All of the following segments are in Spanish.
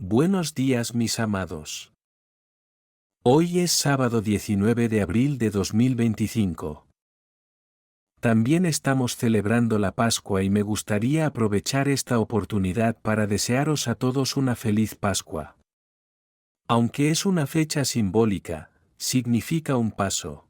Buenos días mis amados. Hoy es sábado 19 de abril de 2025. También estamos celebrando la Pascua y me gustaría aprovechar esta oportunidad para desearos a todos una feliz Pascua. Aunque es una fecha simbólica, significa un paso.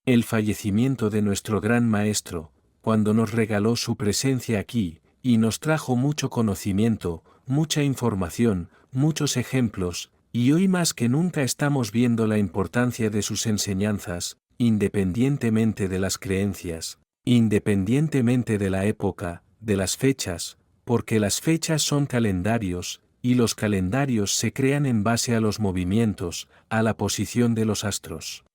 El fallecimiento de nuestro gran Maestro, cuando nos regaló su presencia aquí, y nos trajo mucho conocimiento, mucha información, muchos ejemplos, y hoy más que nunca estamos viendo la importancia de sus enseñanzas, independientemente de las creencias, independientemente de la época, de las fechas, porque las fechas son calendarios, y los calendarios se crean en base a los movimientos, a la posición de los astros.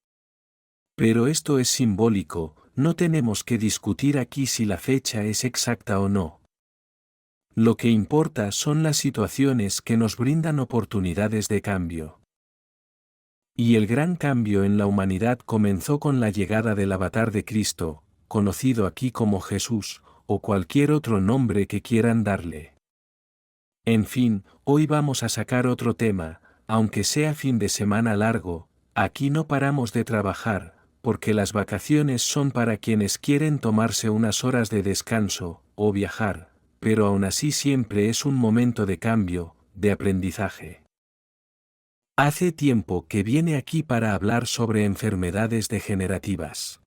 Pero esto es simbólico, no tenemos que discutir aquí si la fecha es exacta o no. Lo que importa son las situaciones que nos brindan oportunidades de cambio. Y el gran cambio en la humanidad comenzó con la llegada del avatar de Cristo, conocido aquí como Jesús, o cualquier otro nombre que quieran darle. En fin, hoy vamos a sacar otro tema, aunque sea fin de semana largo, aquí no paramos de trabajar, porque las vacaciones son para quienes quieren tomarse unas horas de descanso, o viajar, pero aún así siempre es un momento de cambio, de aprendizaje. Hace tiempo que viene aquí para hablar sobre enfermedades degenerativas.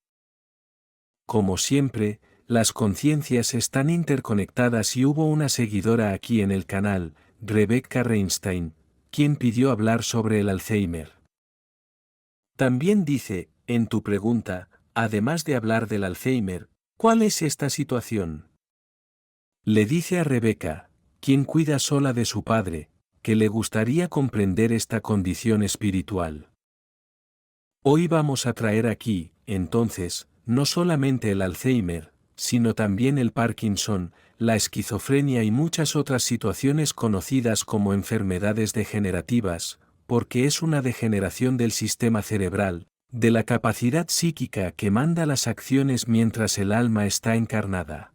Como siempre, las conciencias están interconectadas y hubo una seguidora aquí en el canal, Rebecca Reinstein, quien pidió hablar sobre el Alzheimer. También dice, en tu pregunta, además de hablar del Alzheimer, ¿cuál es esta situación? Le dice a Rebecca, quien cuida sola de su padre, que le gustaría comprender esta condición espiritual. Hoy vamos a traer aquí, entonces, no solamente el Alzheimer, sino también el Parkinson, la esquizofrenia y muchas otras situaciones conocidas como enfermedades degenerativas, porque es una degeneración del sistema cerebral, de la capacidad psíquica que manda las acciones mientras el alma está encarnada.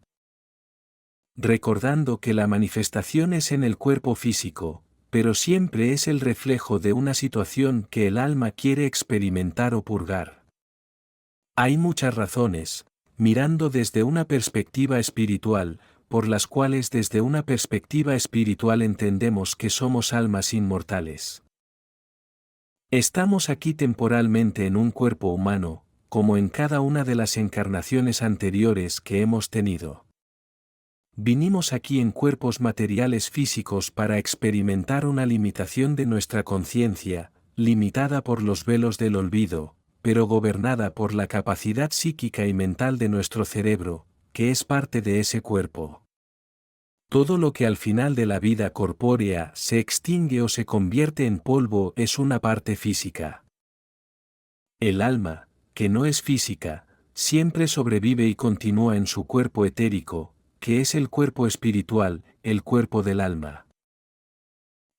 Recordando que la manifestación es en el cuerpo físico, pero siempre es el reflejo de una situación que el alma quiere experimentar o purgar. Hay muchas razones, mirando desde una perspectiva espiritual, por las cuales desde una perspectiva espiritual entendemos que somos almas inmortales. Estamos aquí temporalmente en un cuerpo humano, como en cada una de las encarnaciones anteriores que hemos tenido. Vinimos aquí en cuerpos materiales físicos para experimentar una limitación de nuestra conciencia, limitada por los velos del olvido, pero gobernada por la capacidad psíquica y mental de nuestro cerebro, que es parte de ese cuerpo. Todo lo que al final de la vida corpórea se extingue o se convierte en polvo es una parte física. El alma, que no es física, siempre sobrevive y continúa en su cuerpo etérico, que es el cuerpo espiritual, el cuerpo del alma.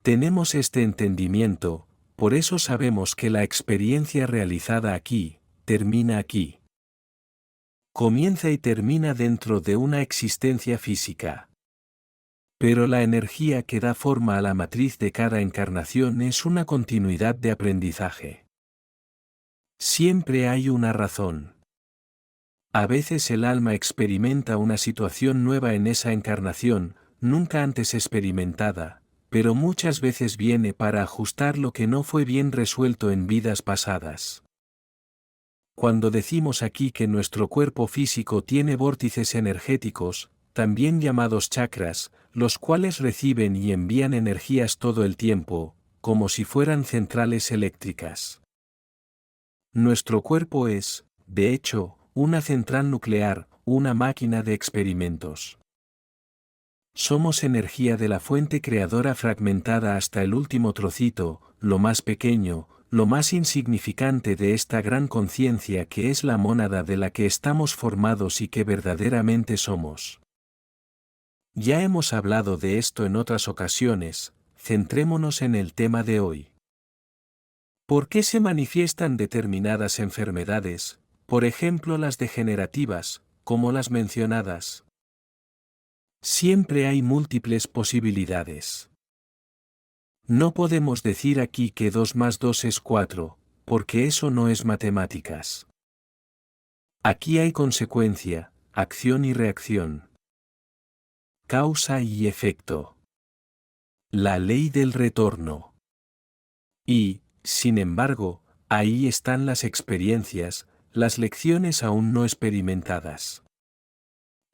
Tenemos este entendimiento, por eso sabemos que la experiencia realizada aquí, termina aquí. Comienza y termina dentro de una existencia física. Pero la energía que da forma a la matriz de cada encarnación es una continuidad de aprendizaje. Siempre hay una razón. A veces el alma experimenta una situación nueva en esa encarnación, nunca antes experimentada, pero muchas veces viene para ajustar lo que no fue bien resuelto en vidas pasadas. Cuando decimos aquí que nuestro cuerpo físico tiene vórtices energéticos, también llamados chakras, los cuales reciben y envían energías todo el tiempo, como si fueran centrales eléctricas. Nuestro cuerpo es, de hecho, una central nuclear, una máquina de experimentos. Somos energía de la fuente creadora fragmentada hasta el último trocito, lo más pequeño, lo más insignificante de esta gran conciencia que es la mónada de la que estamos formados y que verdaderamente somos. Ya hemos hablado de esto en otras ocasiones, centrémonos en el tema de hoy. ¿Por qué se manifiestan determinadas enfermedades, por ejemplo las degenerativas, como las mencionadas? Siempre hay múltiples posibilidades. No podemos decir aquí que 2 más 2 es 4, porque eso no es matemáticas. Aquí hay consecuencia, acción y reacción. Causa y efecto. La ley del retorno. Y, sin embargo, ahí están las experiencias, las lecciones aún no experimentadas.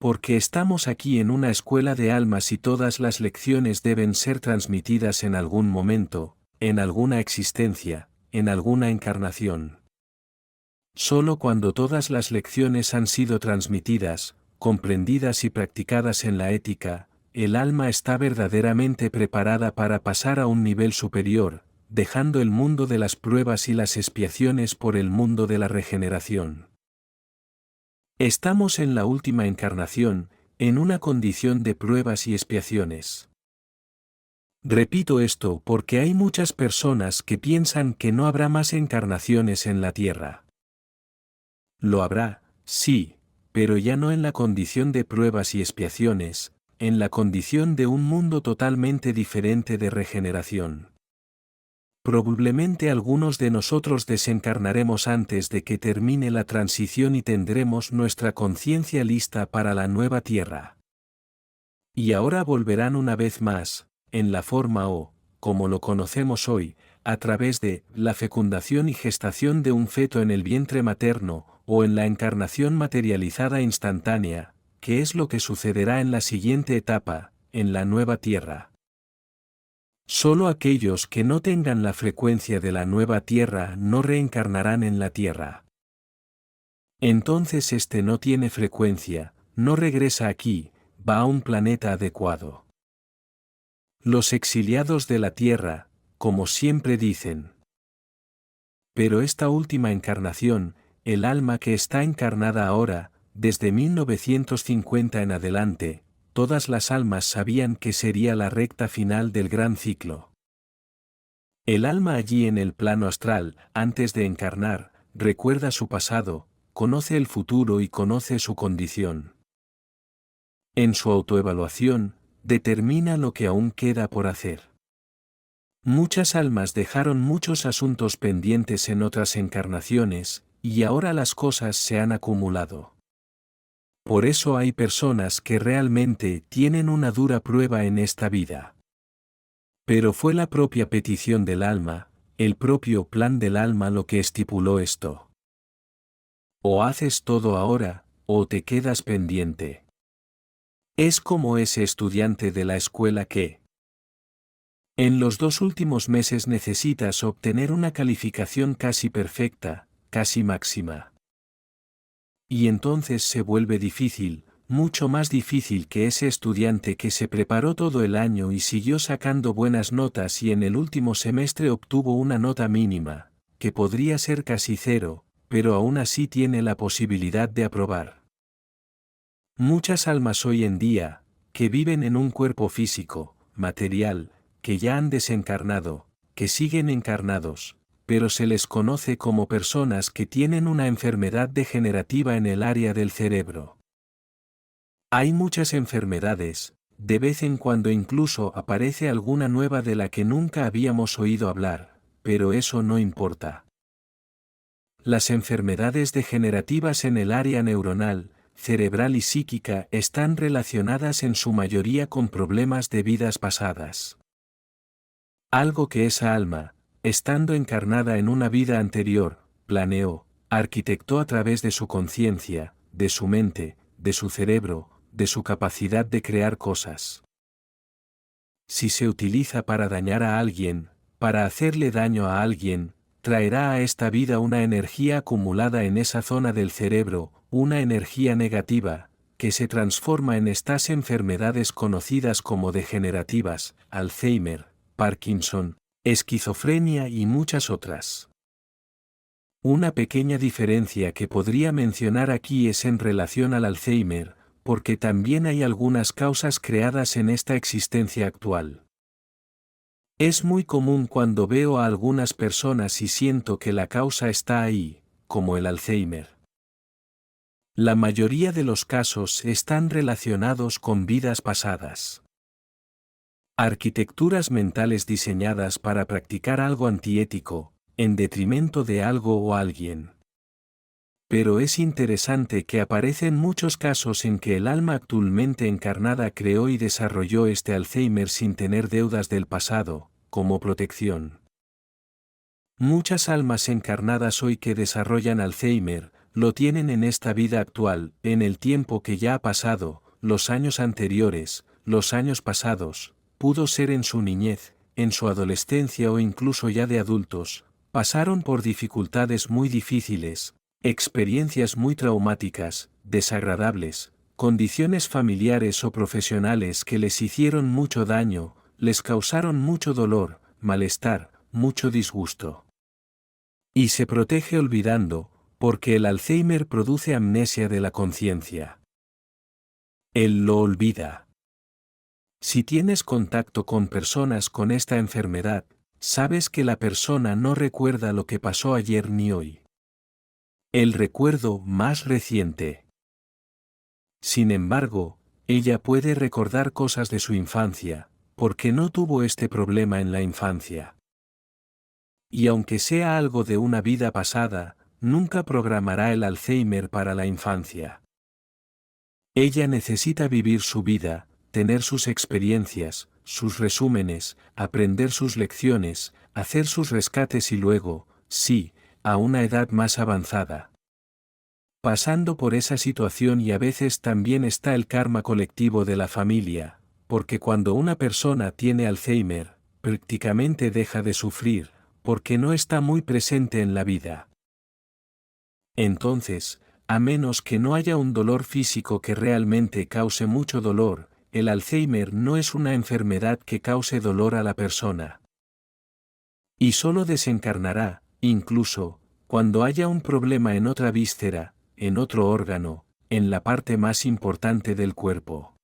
Porque estamos aquí en una escuela de almas y todas las lecciones deben ser transmitidas en algún momento, en alguna existencia, en alguna encarnación. Solo cuando todas las lecciones han sido transmitidas, comprendidas y practicadas en la ética, el alma está verdaderamente preparada para pasar a un nivel superior, dejando el mundo de las pruebas y las expiaciones por el mundo de la regeneración. Estamos en la última encarnación, en una condición de pruebas y expiaciones. Repito esto porque hay muchas personas que piensan que no habrá más encarnaciones en la Tierra. Lo habrá, sí, pero ya no en la condición de pruebas y expiaciones, en la condición de un mundo totalmente diferente de regeneración. Probablemente algunos de nosotros desencarnaremos antes de que termine la transición y tendremos nuestra conciencia lista para la nueva Tierra. Y ahora volverán una vez más, en la forma O, como lo conocemos hoy, a través de la fecundación y gestación de un feto en el vientre materno, o en la encarnación materializada instantánea, que es lo que sucederá en la siguiente etapa, en la nueva Tierra. Solo aquellos que no tengan la frecuencia de la nueva Tierra no reencarnarán en la Tierra. Entonces este no tiene frecuencia, no regresa aquí, va a un planeta adecuado. Los exiliados de la Tierra, como siempre dicen. Pero esta última encarnación, el alma que está encarnada ahora, desde 1950 en adelante, todas las almas sabían que sería la recta final del gran ciclo. El alma allí en el plano astral, antes de encarnar, recuerda su pasado, conoce el futuro y conoce su condición. En su autoevaluación, determina lo que aún queda por hacer. Muchas almas dejaron muchos asuntos pendientes en otras encarnaciones, y ahora las cosas se han acumulado. Por eso hay personas que realmente tienen una dura prueba en esta vida. Pero fue la propia petición del alma, el propio plan del alma lo que estipuló esto. O haces todo ahora, o te quedas pendiente. Es como ese estudiante de la escuela que, en los 2 últimos meses necesitas obtener una calificación casi perfecta, casi máxima. Y entonces se vuelve difícil, mucho más difícil que ese estudiante que se preparó todo el año y siguió sacando buenas notas y en el último semestre obtuvo una nota mínima, que podría ser casi 0, pero aún así tiene la posibilidad de aprobar. Muchas almas hoy en día, que viven en un cuerpo físico, material, que ya han desencarnado, que siguen encarnados, pero se les conoce como personas que tienen una enfermedad degenerativa en el área del cerebro. Hay muchas enfermedades, de vez en cuando incluso aparece alguna nueva de la que nunca habíamos oído hablar, pero eso no importa. Las enfermedades degenerativas en el área neuronal, cerebral y psíquica están relacionadas en su mayoría con problemas de vidas pasadas. Algo que esa alma, estando encarnada en una vida anterior, planeó, arquitectó a través de su conciencia, de su mente, de su cerebro, de su capacidad de crear cosas. Si se utiliza para dañar a alguien, para hacerle daño a alguien, traerá a esta vida una energía acumulada en esa zona del cerebro, una energía negativa, que se transforma en estas enfermedades conocidas como degenerativas, Alzheimer, Parkinson, esquizofrenia y muchas otras. Una pequeña diferencia que podría mencionar aquí es en relación al Alzheimer, porque también hay algunas causas creadas en esta existencia actual. Es muy común cuando veo a algunas personas y siento que la causa está ahí, como el Alzheimer. La mayoría de los casos están relacionados con vidas pasadas. Arquitecturas mentales diseñadas para practicar algo antiético, en detrimento de algo o alguien. Pero es interesante que aparecen muchos casos en que el alma actualmente encarnada creó y desarrolló este Alzheimer sin tener deudas del pasado, como protección. Muchas almas encarnadas hoy que desarrollan Alzheimer, lo tienen en esta vida actual, en el tiempo que ya ha pasado, los años anteriores, los años pasados, pudo ser en su niñez, en su adolescencia o incluso ya de adultos, pasaron por dificultades muy difíciles, experiencias muy traumáticas, desagradables, condiciones familiares o profesionales que les hicieron mucho daño, les causaron mucho dolor, malestar, mucho disgusto. Y se protege olvidando, porque el Alzheimer produce amnesia de la conciencia. Él lo olvida. Si tienes contacto con personas con esta enfermedad, sabes que la persona no recuerda lo que pasó ayer ni hoy. El recuerdo más reciente. Sin embargo, ella puede recordar cosas de su infancia, porque no tuvo este problema en la infancia. Y aunque sea algo de una vida pasada, nunca programará el Alzheimer para la infancia. Ella necesita vivir su vida, tener sus experiencias, sus resúmenes, aprender sus lecciones, hacer sus rescates y luego, sí, a una edad más avanzada. Pasando por esa situación y a veces también está el karma colectivo de la familia, porque cuando una persona tiene Alzheimer, prácticamente deja de sufrir, porque no está muy presente en la vida. Entonces, a menos que no haya un dolor físico que realmente cause mucho dolor, el Alzheimer no es una enfermedad que cause dolor a la persona. Y solo desencarnará, incluso, cuando haya un problema en otra víscera, en otro órgano, en la parte más importante del cuerpo.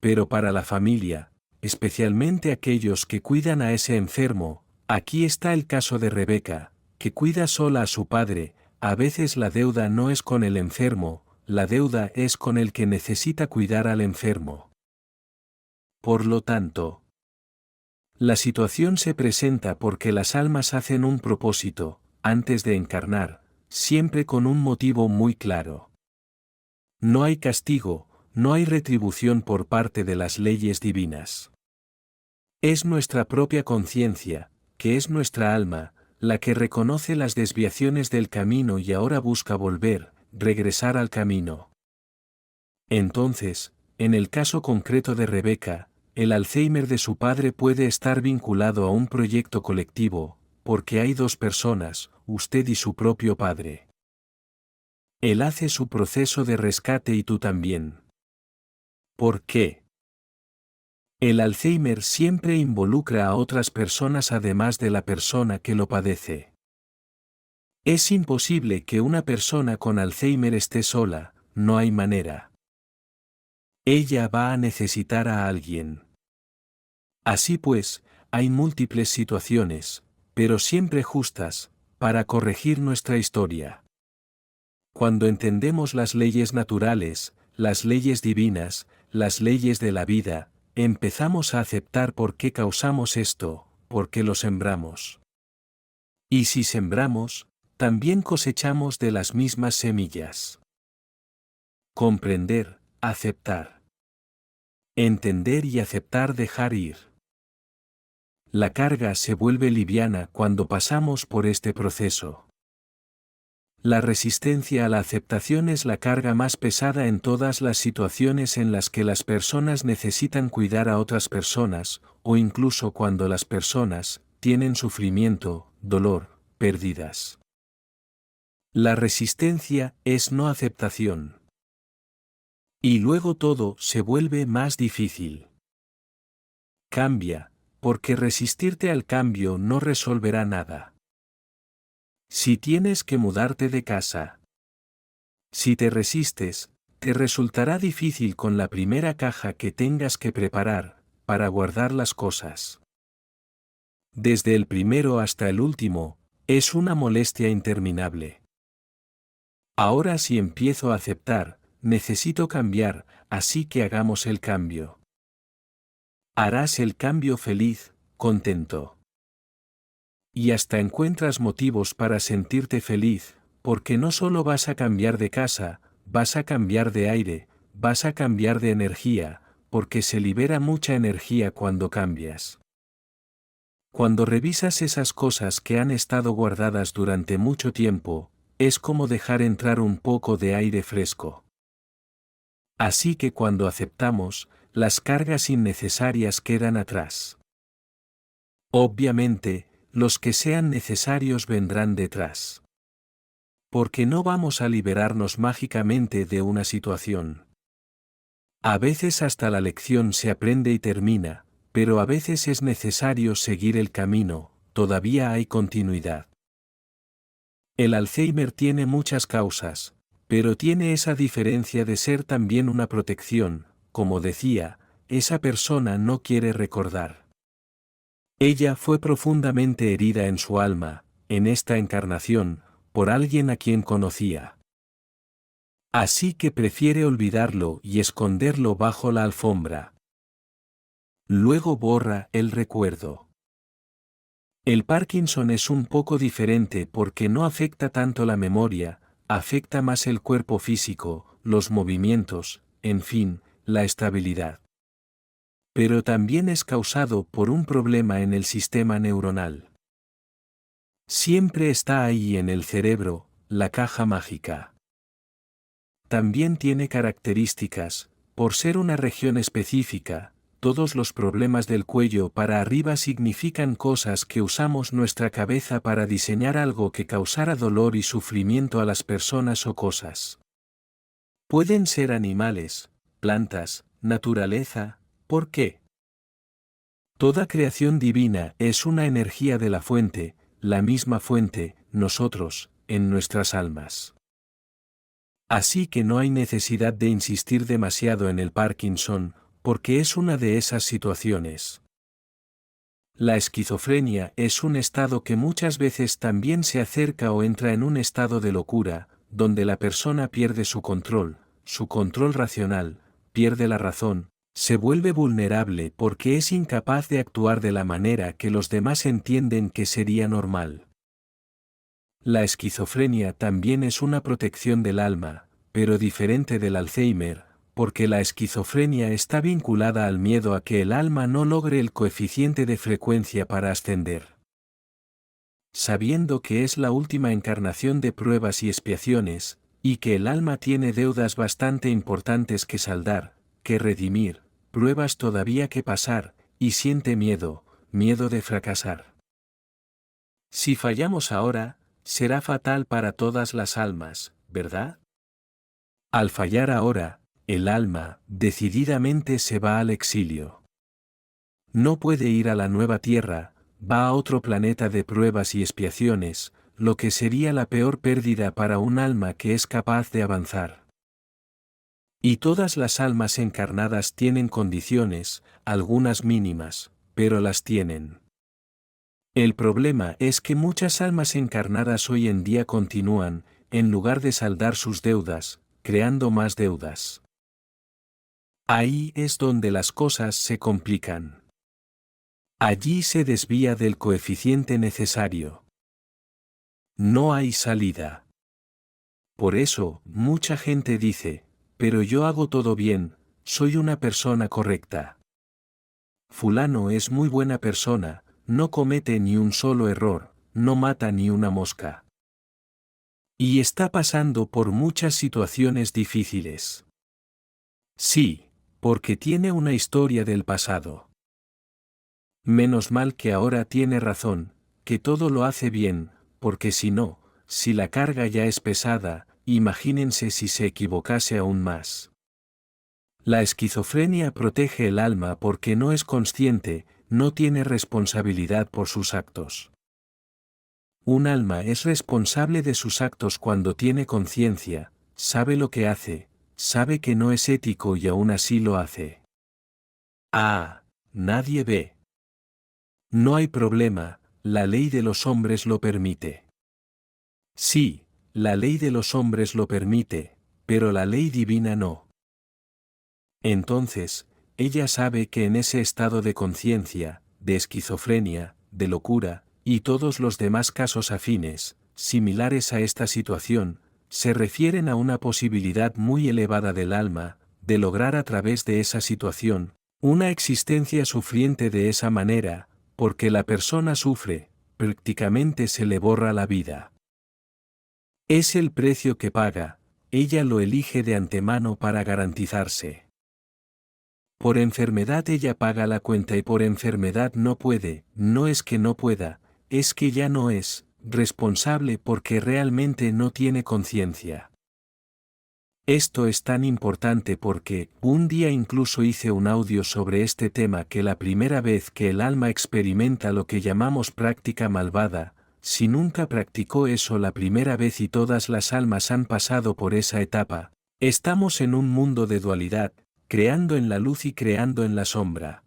Pero para la familia, especialmente aquellos que cuidan a ese enfermo, aquí está el caso de Rebeca, que cuida sola a su padre. A veces la deuda no es con el enfermo, la deuda es con el que necesita cuidar al enfermo. Por lo tanto, la situación se presenta porque las almas hacen un propósito, antes de encarnar, siempre con un motivo muy claro. No hay castigo, no hay retribución por parte de las leyes divinas. Es nuestra propia conciencia, que es nuestra alma, la que reconoce las desviaciones del camino y ahora busca volver, regresar al camino. Entonces, en el caso concreto de Rebeca, el Alzheimer de su padre puede estar vinculado a un proyecto colectivo, porque hay dos personas, usted y su propio padre. Él hace su proceso de rescate y tú también. ¿Por qué? El Alzheimer siempre involucra a otras personas además de la persona que lo padece. Es imposible que una persona con Alzheimer esté sola, no hay manera. Ella va a necesitar a alguien. Así pues, hay múltiples situaciones, pero siempre justas, para corregir nuestra historia. Cuando entendemos las leyes naturales, las leyes divinas, las leyes de la vida, empezamos a aceptar por qué causamos esto, por qué lo sembramos. Y si sembramos, también cosechamos de las mismas semillas. Comprender, aceptar. Entender y aceptar, dejar ir. La carga se vuelve liviana cuando pasamos por este proceso. La resistencia a la aceptación es la carga más pesada en todas las situaciones en las que las personas necesitan cuidar a otras personas, o incluso cuando las personas tienen sufrimiento, dolor, pérdidas. La resistencia es no aceptación. Y luego todo se vuelve más difícil. Cambia, porque resistirte al cambio no resolverá nada. Si tienes que mudarte de casa, si te resistes, te resultará difícil con la primera caja que tengas que preparar, para guardar las cosas. Desde el primero hasta el último, es una molestia interminable. Ahora si empiezo a aceptar, necesito cambiar, así que hagamos el cambio. Harás el cambio feliz, contento. Y hasta encuentras motivos para sentirte feliz, porque no solo vas a cambiar de casa, vas a cambiar de aire, vas a cambiar de energía, porque se libera mucha energía cuando cambias. Cuando revisas esas cosas que han estado guardadas durante mucho tiempo, es como dejar entrar un poco de aire fresco. Así que cuando aceptamos, las cargas innecesarias quedan atrás. Obviamente, los que sean necesarios vendrán detrás. Porque no vamos a liberarnos mágicamente de una situación. A veces hasta la lección se aprende y termina, pero a veces es necesario seguir el camino, todavía hay continuidad. El Alzheimer tiene muchas causas, pero tiene esa diferencia de ser también una protección, como decía, esa persona no quiere recordar. Ella fue profundamente herida en su alma, en esta encarnación, por alguien a quien conocía. Así que prefiere olvidarlo y esconderlo bajo la alfombra. Luego borra el recuerdo. El Parkinson es un poco diferente porque no afecta tanto la memoria, afecta más el cuerpo físico, los movimientos, en fin, la estabilidad. Pero también es causado por un problema en el sistema neuronal. Siempre está ahí en el cerebro, la caja mágica. También tiene características, por ser una región específica, todos los problemas del cuello para arriba significan cosas que usamos nuestra cabeza para diseñar algo que causara dolor y sufrimiento a las personas o cosas. Pueden ser animales, plantas, naturaleza, ¿por qué? Toda creación divina es una energía de la fuente, la misma fuente, nosotros, en nuestras almas. Así que no hay necesidad de insistir demasiado en el Parkinson, porque es una de esas situaciones. La esquizofrenia es un estado que muchas veces también se acerca o entra en un estado de locura, donde la persona pierde su control racional, pierde la razón, se vuelve vulnerable porque es incapaz de actuar de la manera que los demás entienden que sería normal. La esquizofrenia también es una protección del alma, pero diferente del Alzheimer, porque la esquizofrenia está vinculada al miedo a que el alma no logre el coeficiente de frecuencia para ascender. Sabiendo que es la última encarnación de pruebas y expiaciones, y que el alma tiene deudas bastante importantes que saldar, que redimir, pruebas todavía que pasar, y siente miedo, miedo de fracasar. Si fallamos ahora, será fatal para todas las almas, ¿verdad? Al fallar ahora, el alma, decididamente se va al exilio. No puede ir a la nueva tierra, va a otro planeta de pruebas y expiaciones, lo que sería la peor pérdida para un alma que es capaz de avanzar. Y todas las almas encarnadas tienen condiciones, algunas mínimas, pero las tienen. El problema es que muchas almas encarnadas hoy en día continúan, en lugar de saldar sus deudas, creando más deudas. Ahí es donde las cosas se complican. Allí se desvía del coeficiente necesario. No hay salida. Por eso, mucha gente dice, pero yo hago todo bien, soy una persona correcta. Fulano es muy buena persona, no comete ni un solo error, no mata ni una mosca. Y está pasando por muchas situaciones difíciles. Sí, porque tiene una historia del pasado. Menos mal que ahora tiene razón, que todo lo hace bien, porque si no, si la carga ya es pesada, imagínense si se equivocase aún más. La esquizofrenia protege el alma porque no es consciente, no tiene responsabilidad por sus actos. Un alma es responsable de sus actos cuando tiene conciencia, sabe lo que hace, sabe que no es ético y aún así lo hace. Ah, nadie ve. No hay problema, la ley de los hombres lo permite. Sí, la ley de los hombres lo permite, pero la ley divina no. Entonces, ella sabe que en ese estado de conciencia, de esquizofrenia, de locura, y todos los demás casos afines, similares a esta situación, se refieren a una posibilidad muy elevada del alma, de lograr a través de esa situación, una existencia sufriente de esa manera, porque la persona sufre, prácticamente se le borra la vida. Es el precio que paga, ella lo elige de antemano para garantizarse. Por enfermedad ella paga la cuenta y por enfermedad no puede, no es que no pueda, es que ya no es responsable porque realmente no tiene conciencia. Esto es tan importante porque, un día incluso hice un audio sobre este tema que la primera vez que el alma experimenta lo que llamamos práctica malvada, si nunca practicó eso la primera vez y todas las almas han pasado por esa etapa, estamos en un mundo de dualidad, creando en la luz y creando en la sombra.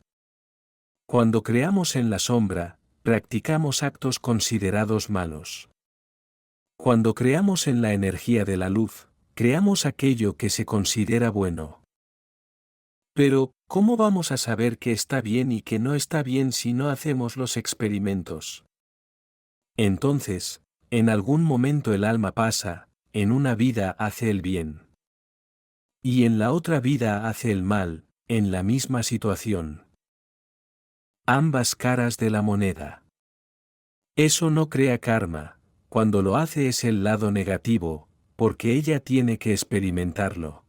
Cuando creamos en la sombra, practicamos actos considerados malos. Cuando creamos en la energía de la luz, creamos aquello que se considera bueno. Pero, ¿cómo vamos a saber que está bien y que no está bien si no hacemos los experimentos? Entonces, en algún momento el alma pasa, en una vida hace el bien. Y en la otra vida hace el mal, en la misma situación. Ambas caras de la moneda. Eso no crea karma, cuando lo hace es el lado negativo, porque ella tiene que experimentarlo.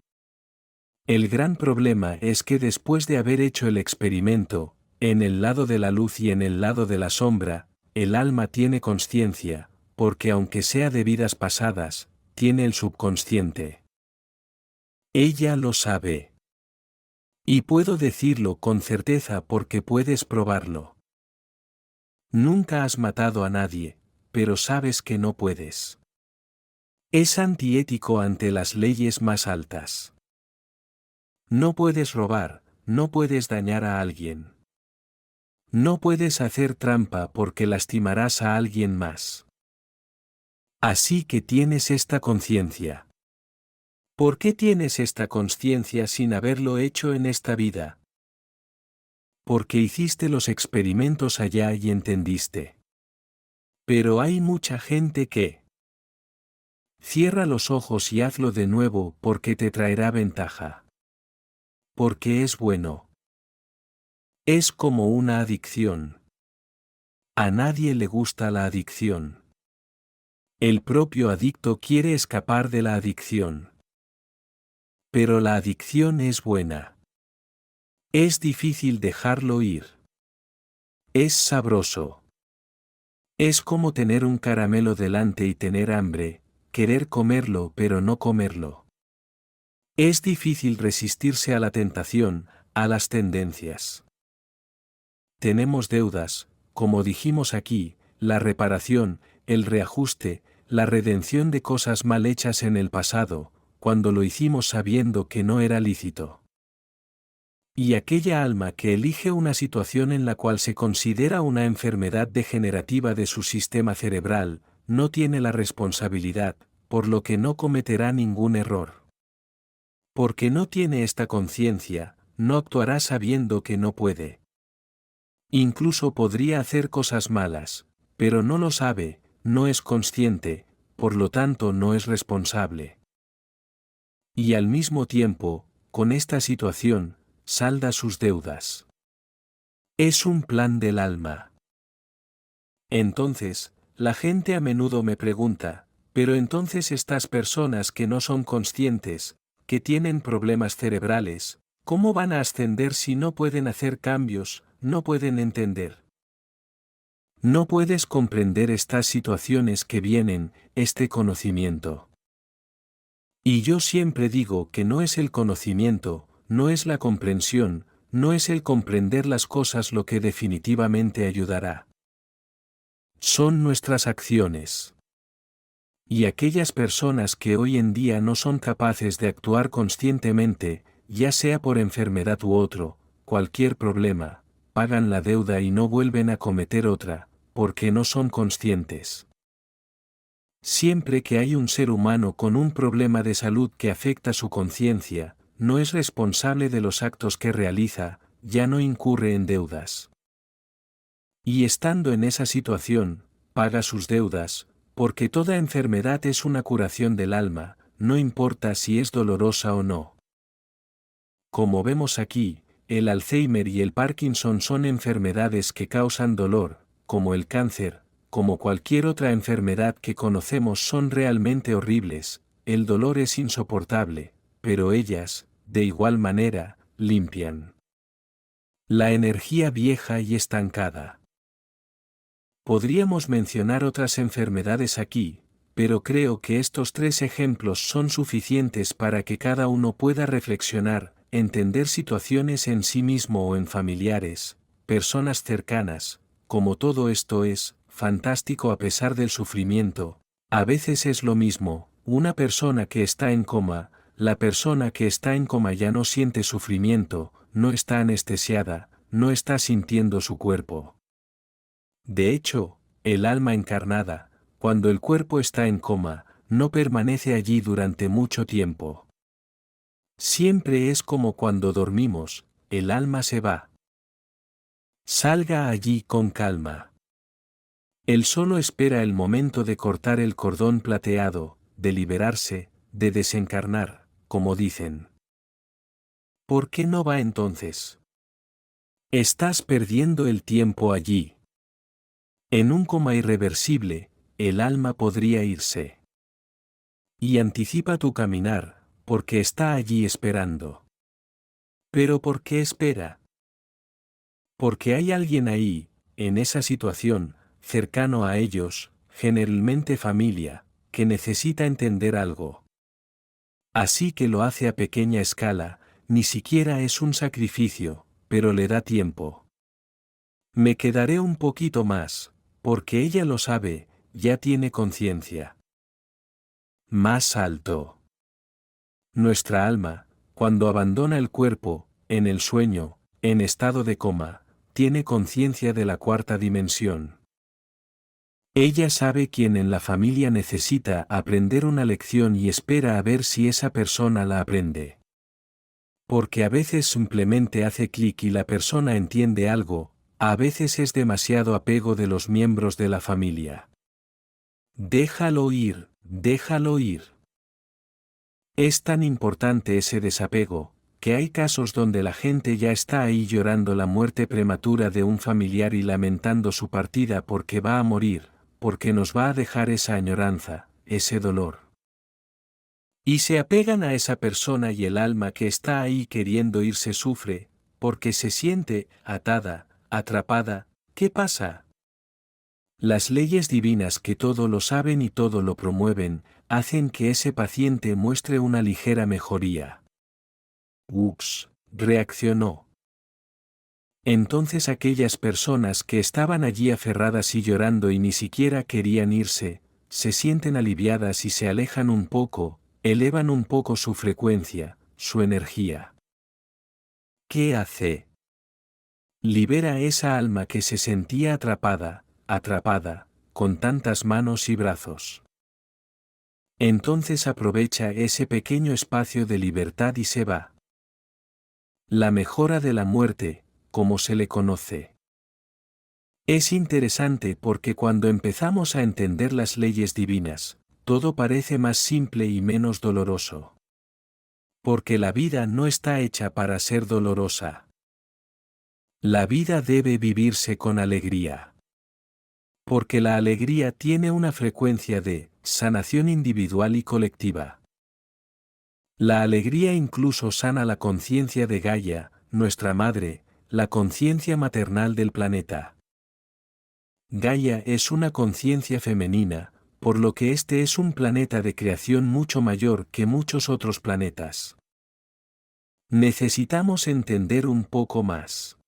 El gran problema es que después de haber hecho el experimento, en el lado de la luz y en el lado de la sombra, el alma tiene consciencia, porque aunque sea de vidas pasadas, tiene el subconsciente. Ella lo sabe. Y puedo decirlo con certeza porque puedes probarlo. Nunca has matado a nadie, pero sabes que no puedes. Es antiético ante las leyes más altas. No puedes robar, no puedes dañar a alguien. No puedes hacer trampa porque lastimarás a alguien más. Así que tienes esta conciencia. ¿Por qué tienes esta conciencia sin haberlo hecho en esta vida? Porque hiciste los experimentos allá y entendiste. Pero hay mucha gente que cierra los ojos y hazlo de nuevo porque te traerá ventaja. Porque es bueno. Es como una adicción. A nadie le gusta la adicción. El propio adicto quiere escapar de la adicción. Pero la adicción es buena. Es difícil dejarlo ir. Es sabroso. Es como tener un caramelo delante y tener hambre, querer comerlo pero no comerlo. Es difícil resistirse a la tentación, a las tendencias. Tenemos deudas, como dijimos aquí, la reparación, el reajuste, la redención de cosas mal hechas en el pasado, cuando lo hicimos sabiendo que no era lícito. Y aquella alma que elige una situación en la cual se considera una enfermedad degenerativa de su sistema cerebral, no tiene la responsabilidad, por lo que no cometerá ningún error. Porque no tiene esta conciencia, no actuará sabiendo que no puede. Incluso podría hacer cosas malas, pero no lo sabe, no es consciente, por lo tanto no es responsable. Y al mismo tiempo, con esta situación, salda sus deudas. Es un plan del alma. Entonces, la gente a menudo me pregunta, pero entonces estas personas que no son conscientes, que tienen problemas cerebrales, ¿cómo van a ascender si no pueden hacer cambios, no pueden entender? No puedes comprender estas situaciones que vienen, este conocimiento. Y yo siempre digo que no es el conocimiento, no es la comprensión, no es el comprender las cosas lo que definitivamente ayudará. Son nuestras acciones. Y aquellas personas que hoy en día no son capaces de actuar conscientemente, ya sea por enfermedad u otro, cualquier problema, pagan la deuda y no vuelven a cometer otra, porque no son conscientes. Siempre que hay un ser humano con un problema de salud que afecta su conciencia, no es responsable de los actos que realiza, ya no incurre en deudas. Y estando en esa situación, paga sus deudas, porque toda enfermedad es una curación del alma, no importa si es dolorosa o no. Como vemos aquí, el Alzheimer y el Parkinson son enfermedades que causan dolor, como el cáncer, como cualquier otra enfermedad que conocemos son realmente horribles, el dolor es insoportable, pero ellas, de igual manera, limpian la energía vieja y estancada. Podríamos mencionar otras enfermedades aquí, pero creo que estos 3 ejemplos son suficientes para que cada uno pueda reflexionar, entender situaciones en sí mismo o en familiares, personas cercanas, como todo esto es fantástico a pesar del sufrimiento. A veces es lo mismo, una persona que está en coma, la persona que está en coma ya no siente sufrimiento, no está anestesiada, no está sintiendo su cuerpo. De hecho, el alma encarnada, cuando el cuerpo está en coma, no permanece allí durante mucho tiempo. Siempre es como cuando dormimos, el alma se va. Salga allí con calma. Él solo espera el momento de cortar el cordón plateado, de liberarse, de desencarnar, como dicen. ¿Por qué no va entonces? Estás perdiendo el tiempo allí. En un coma irreversible, el alma podría irse. Y anticipa tu caminar, porque está allí esperando. ¿Pero por qué espera? Porque hay alguien ahí, en esa situación, cercano a ellos, generalmente familia, que necesita entender algo. Así que lo hace a pequeña escala, ni siquiera es un sacrificio, pero le da tiempo. Me quedaré un poquito más, porque ella lo sabe, ya tiene conciencia. Más alto. Nuestra alma, cuando abandona el cuerpo, en el sueño, en estado de coma, tiene conciencia de la 4ª dimensión. Ella sabe quién en la familia necesita aprender una lección y espera a ver si esa persona la aprende. Porque a veces simplemente hace clic y la persona entiende algo, a veces es demasiado apego de los miembros de la familia. Déjalo ir, déjalo ir. Es tan importante ese desapego, que hay casos donde la gente ya está ahí llorando la muerte prematura de un familiar y lamentando su partida porque va a morir, porque nos va a dejar esa añoranza, ese dolor. Y se apegan a esa persona y el alma que está ahí queriendo irse sufre, porque se siente atada, atrapada. ¿Qué pasa? Las leyes divinas que todo lo saben y todo lo promueven, hacen que ese paciente muestre una ligera mejoría. Ups, reaccionó. Entonces aquellas personas que estaban allí aferradas y llorando y ni siquiera querían irse, se sienten aliviadas y se alejan un poco, elevan un poco su frecuencia, su energía. ¿Qué hace? Libera esa alma que se sentía atrapada, con tantas manos y brazos. Entonces aprovecha ese pequeño espacio de libertad y se va. La mejora de la muerte, como se le conoce. Es interesante porque cuando empezamos a entender las leyes divinas, todo parece más simple y menos doloroso. Porque la vida no está hecha para ser dolorosa. La vida debe vivirse con alegría. Porque la alegría tiene una frecuencia de sanación individual y colectiva. La alegría incluso sana la conciencia de Gaia, nuestra madre, la conciencia maternal del planeta. Gaia es una conciencia femenina, por lo que este es un planeta de creación mucho mayor que muchos otros planetas. Necesitamos entender un poco más.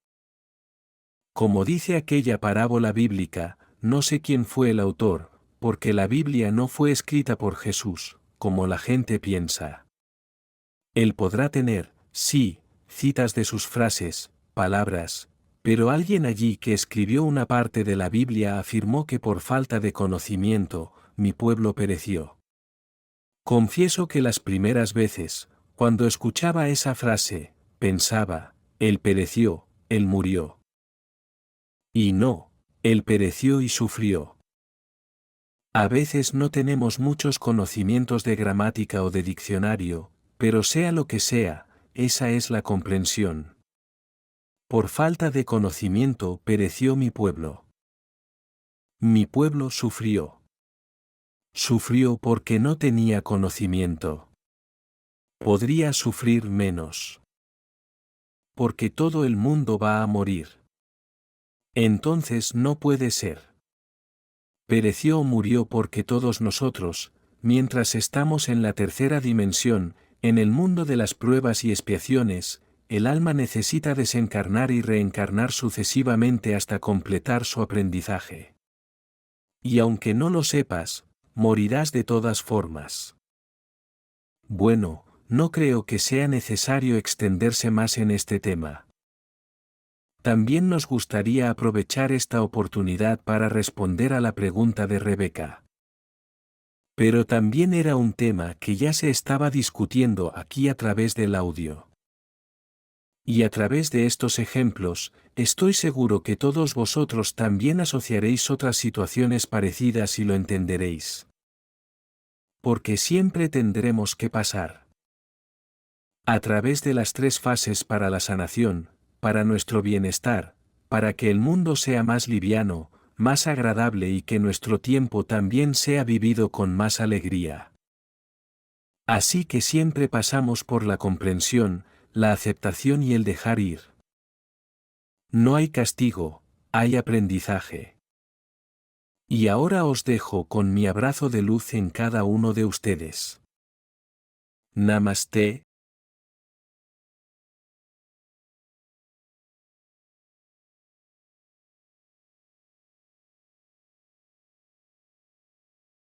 Como dice aquella parábola bíblica, no sé quién fue el autor, porque la Biblia no fue escrita por Jesús, como la gente piensa. Él podrá tener, sí, citas de sus frases, palabras, pero alguien allí que escribió una parte de la Biblia afirmó que por falta de conocimiento, mi pueblo pereció. Confieso que las primeras veces, Cuando escuchaba esa frase, pensaba, él pereció, él murió. Y no, él pereció y sufrió. A veces no tenemos muchos conocimientos de gramática o de diccionario, pero sea lo que sea, esa es la comprensión. Por falta de conocimiento pereció mi pueblo. Mi pueblo sufrió. Sufrió porque no tenía conocimiento. Podría sufrir menos. Porque todo el mundo va a morir. Entonces no puede ser. Pereció o murió porque todos nosotros, mientras estamos en la tercera dimensión, en el mundo de las pruebas y expiaciones, el alma necesita desencarnar y reencarnar sucesivamente hasta completar su aprendizaje. Y aunque no lo sepas, morirás de todas formas. Bueno, no creo que sea necesario extenderse más en este tema. También nos gustaría aprovechar esta oportunidad para responder a la pregunta de Rebeca. Pero también era un tema que ya se estaba discutiendo aquí a través del audio. Y a través de estos ejemplos, estoy seguro que todos vosotros también asociaréis otras situaciones parecidas y lo entenderéis. Porque siempre tendremos que pasar a través de las tres fases para la sanación, para nuestro bienestar, para que el mundo sea más liviano, más agradable y que nuestro tiempo también sea vivido con más alegría. Así que siempre pasamos por la comprensión, la aceptación y el dejar ir. No hay castigo, hay aprendizaje. Y ahora os dejo con mi abrazo de luz en cada uno de ustedes. Namaste,